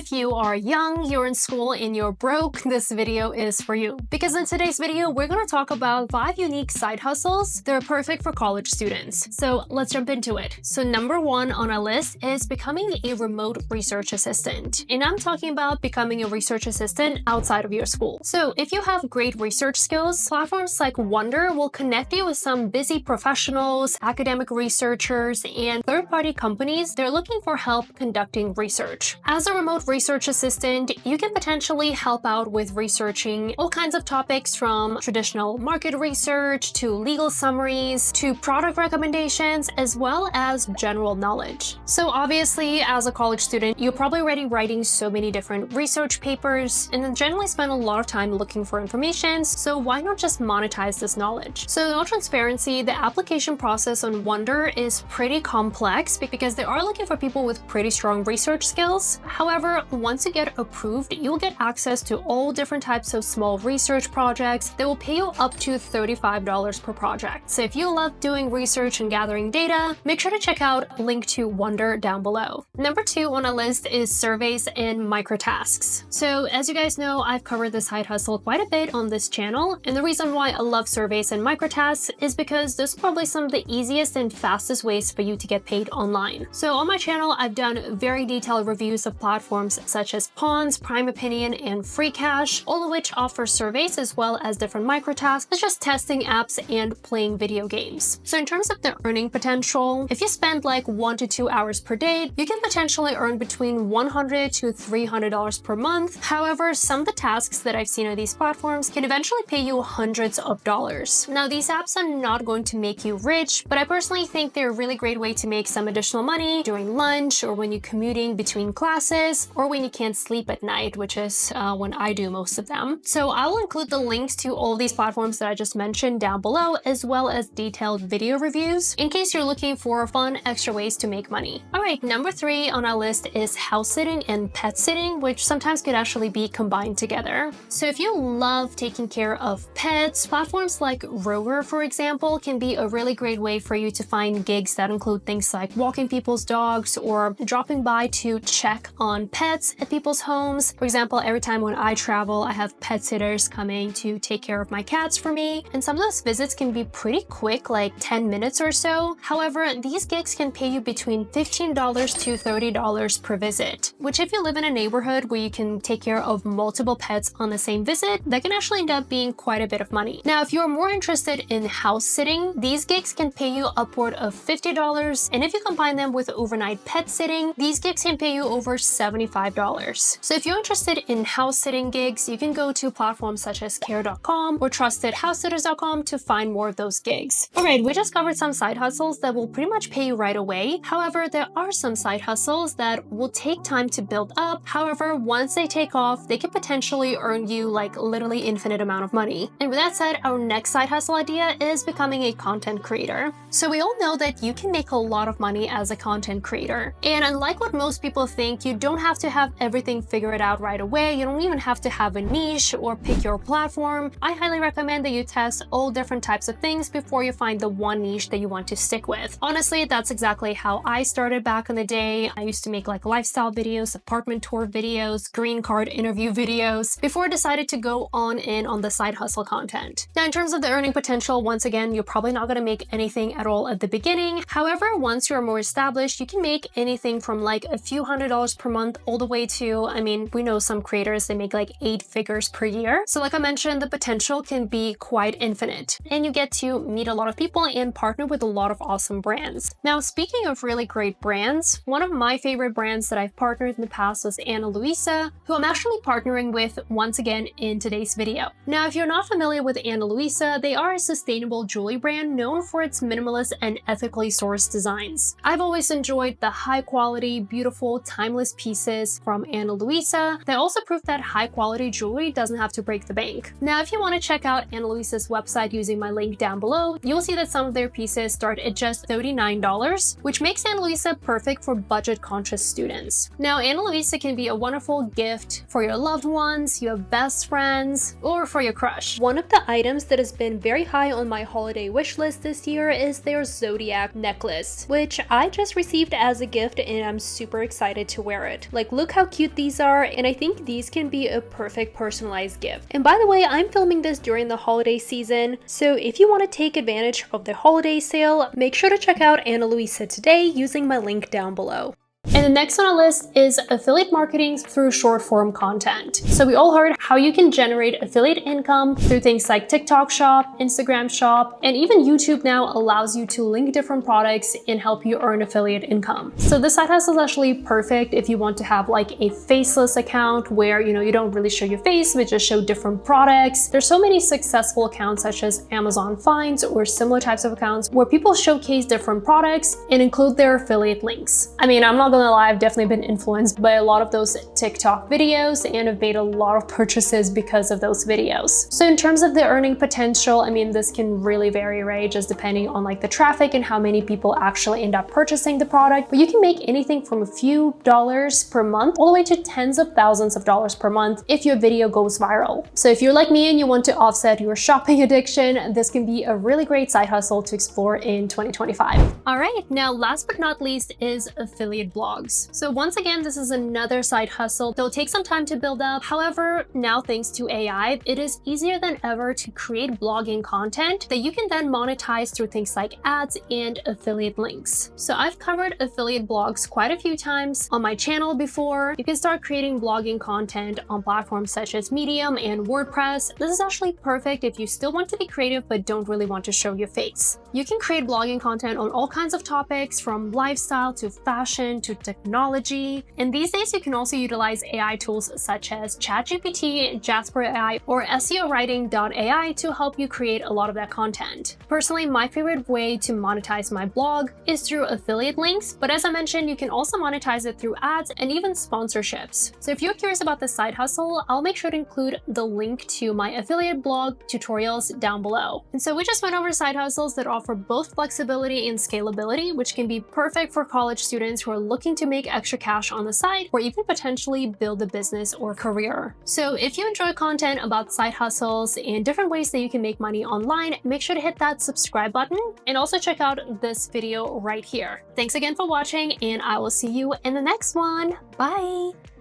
if you are young, you're in school, and you're broke, this video is for you. Because in today's video, we're going to talk about 5 unique side hustles that are perfect for college students. So let's jump into it. So number 1 on our list is becoming a remote research assistant. And I'm talking about becoming a research assistant outside of your school. So if you have great research skills, platforms like Wonder will connect you with some busy professionals, academic researchers, and third-party companies. They're looking for help conducting research. As a remote research assistant, you can potentially help out with researching all kinds of topics from traditional market research to legal summaries to product recommendations, as well as general knowledge. So obviously, as a college student, you're probably already writing so many different research papers and then generally spend a lot of time looking for information, so why not just monetize this knowledge? So in all transparency, the application process on Wonder is pretty complex because they are looking for people with pretty strong research skills. However, once you get approved, you'll get access to all different types of small research projects that will pay you up to $35 per project. So if you love doing research and gathering data, make sure to check out link to Wonder down below. Number 2 on our list is surveys and microtasks. So as you guys know, I've covered this side hustle quite a bit on this channel, and the reason why I love surveys and microtasks is because those are probably some of the easiest and fastest ways for you to get paid online. So on my channel, I've done very detailed reviews of platforms such as Pawns, Prime Opinion, and Free Cash, all of which offer surveys as well as different microtasks, such as testing apps and playing video games. So in terms of the earning potential, if you spend like 1 to 2 hours per day, you can potentially earn between $100 to $300 per month. However, some of the tasks that I've seen on these platforms can eventually pay you hundreds of dollars. Now, these apps are not going to make you rich, but I personally think they're a really great way to make some additional money during lunch or when you're commuting between classes or when you can't sleep at night, which is when I do most of them. So I will include the links to all these platforms that I just mentioned down below, as well as detailed video reviews in case you're looking for fun extra ways to make money. All right, number 3 on our list is house sitting and pet sitting, which sometimes could actually be combined together. So if you love taking care of pets, platforms like Rover, for example, can be a really great way for you to find gigs that include things like walking people's dogs or dropping by to check on pets at people's homes. For example, every time when I travel, I have pet sitters coming to take care of my cats for me, and some of those visits can be pretty quick, like 10 minutes or so. However, these gigs can pay you between $15 to $30 per visit, which if you live in a neighborhood where you can take care of multiple pets on the same visit, that can actually end up being quite a bit of money. Now, if you're more interested in house sitting, these gigs can pay you upward of $50, and if you combine them with overnight pet sitting, these gigs can pay you over $75. So if you're interested in house sitting gigs, you can go to platforms such as care.com or trustedhousesitters.com to find more of those gigs. All right, we just covered some side hustles that will pretty much pay you right away. However, there are some side hustles that will take time to build up. However, once they take off, they can potentially earn you like literally infinite amount of money. And with that said, our next side hustle idea is becoming a content creator. So we all know that you can make a lot of money as a content creator. And unlike what most people think, you don't have to have everything figured out right away. You don't even have to have a niche or pick your platform. I highly recommend that you test all different types of things before you find the one niche that you want to stick with. Honestly, that's exactly how I started back in the day. I used to make like lifestyle videos, apartment tour videos, green card interview videos before I decided to go on in on the side hustle content. Now, in terms of the earning potential, once again, you're probably not going to make anything at all at the beginning. However, once you're more established, you can make anything from like a few $100s per month all the way to, I mean, we know some creators, they make like 8 figures per year. So like I mentioned, the potential can be quite infinite, and you get to meet a lot of people and partner with a lot of awesome brands. Now, speaking of really great brands, one of my favorite brands that I've partnered in the past was Ana Luisa, who I'm actually partnering with once again in today's video. Now, if you're not familiar with Ana Luisa, they are a sustainable jewelry brand known for its minimalist and ethically sourced designs. I've always enjoyed the high quality, beautiful, timeless pieces from Ana Luisa. They also prove that high quality jewelry doesn't have to break the bank. Now, if you want to check out Ana Luisa's website using my link down below, you'll see that some of their pieces start at just $39, which makes Ana Luisa perfect for budget-conscious students. Now, Ana Luisa can be a wonderful gift for your loved ones, your best friends, or for your crush. One of the items that has been very high on my holiday wish list this year is their Zodiac necklace, which I just received as a gift and I'm super excited to wear it. Like look how cute these are, and I think these can be a perfect personalized gift. And by the way, I'm filming this during the holiday season, so if you want to take advantage of the holiday sale, make sure to check out Ana Luisa today using my link down below. And the next on our list is affiliate marketing through short form content. So we all heard how you can generate affiliate income through things like TikTok Shop, Instagram Shop, and even YouTube now allows you to link different products and help you earn affiliate income. So this side hustle is actually perfect if you want to have like a faceless account where, you don't really show your face, but just show different products. There's so many successful accounts such as Amazon Finds or similar types of accounts where people showcase different products and include their affiliate links. I mean, I'm not gonna lie, I've definitely been influenced by a lot of those TikTok videos and have made a lot of purchases because of those videos. So in terms of the earning potential, I mean, this can really vary, right? Just depending on like the traffic and how many people actually end up purchasing the product. But you can make anything from a few dollars per month all the way to tens of thousands of dollars per month if your video goes viral. So if you're like me and you want to offset your shopping addiction, this can be a really great side hustle to explore in 2025. All right, now last but not least is affiliate blogs. So once again, this is another side hustle. They'll take some time to build up. However, now thanks to AI, it is easier than ever to create blogging content that you can then monetize through things like ads and affiliate links. So I've covered affiliate blogs quite a few times on my channel before. You can start creating blogging content on platforms such as Medium and WordPress. This is actually perfect if you still want to be creative but don't really want to show your face. You can create blogging content on all kinds of topics, from lifestyle to fashion to technology. And these days, you can also utilize AI tools such as ChatGPT, Jasper AI, or SEOwriting.ai to help you create a lot of that content. Personally, my favorite way to monetize my blog is through affiliate links, but as I mentioned, you can also monetize it through ads and even sponsorships. So if you're curious about this side hustle, I'll make sure to include the link to my affiliate blog tutorials down below. And so we just went over side hustles that offer both flexibility and scalability, which can be perfect for college students who are looking to make extra cash on the side or even potentially build a business or career. So if you enjoy content about side hustles and different ways that you can make money online, make sure to hit that subscribe button and also check out this video right here. Thanks again for watching, and I will see you in the next one. Bye!